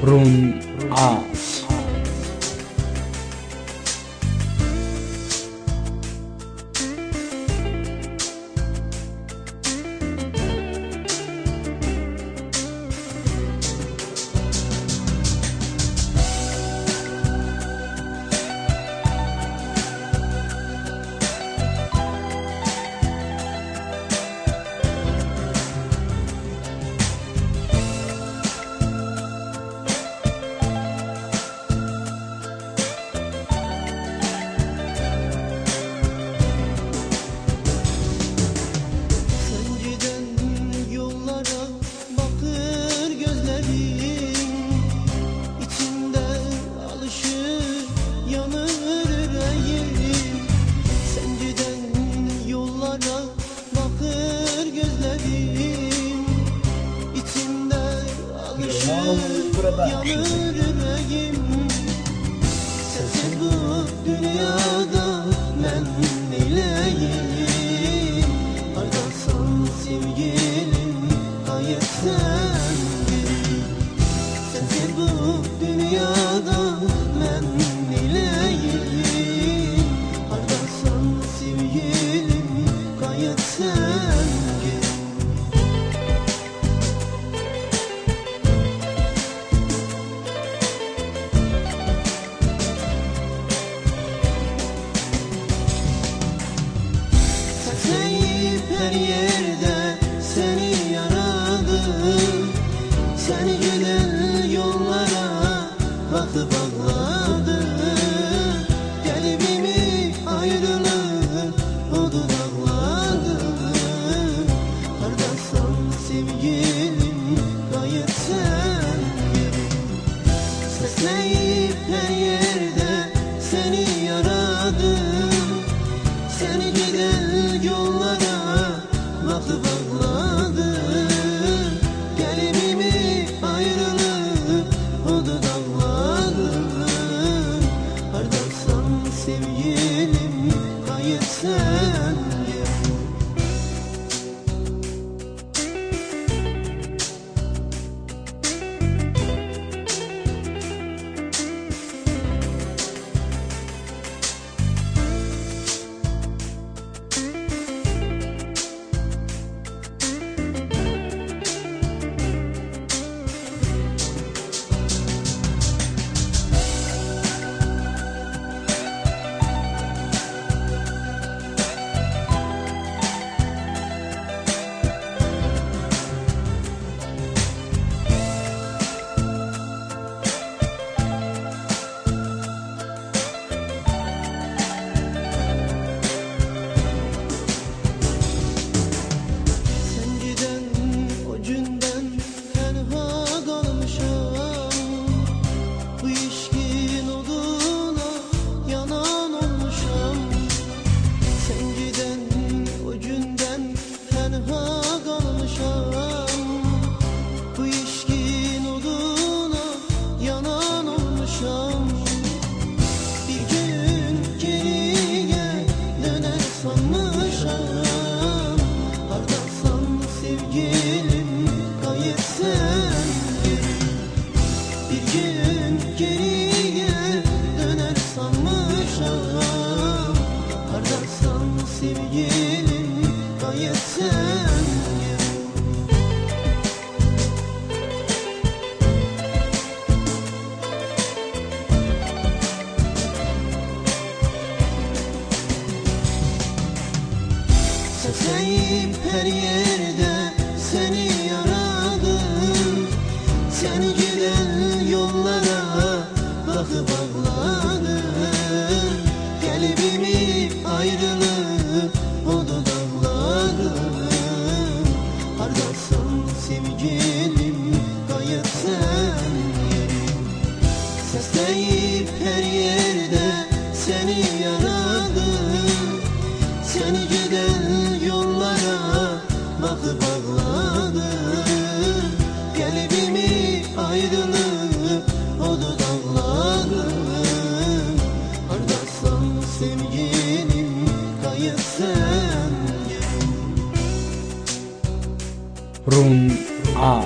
Run A. Yanır yüreğim, sensiz bu dünyada ben neyleyim? Hardasan sevgilim, hayat sen gül. Sensiz bu dünyada ben neyleyim? Hardasan sevgilim, hayat sen gül. Her yerde seni yaradım, seni giden yollara bakıp ağladım. Kalbimi ayrılık odun ağladım. Hardasan sevgilim, gayet sen gülüm. Sesleyip her yerde seni yaradım, seni giden yollara bakıp ağladım. Kalbimi ayrılık odun ağladım. Hardasan sevgilim, gayet sen gül. Sevgilim, gayet sen gül. Sesleyip her yerde seni yaradım, seni giden yollara bakıp ağladım. Kalbimi ayrılık odun ağladım. Hardasan sevgilim, gayet sen gülüm. Sesleyip her yerde seni yaradım, seni giden yollara bakıp ağladım. Kalbimi ayrılık odun ağladım. Hardasan sevgilim, gayet sen gül. Run A.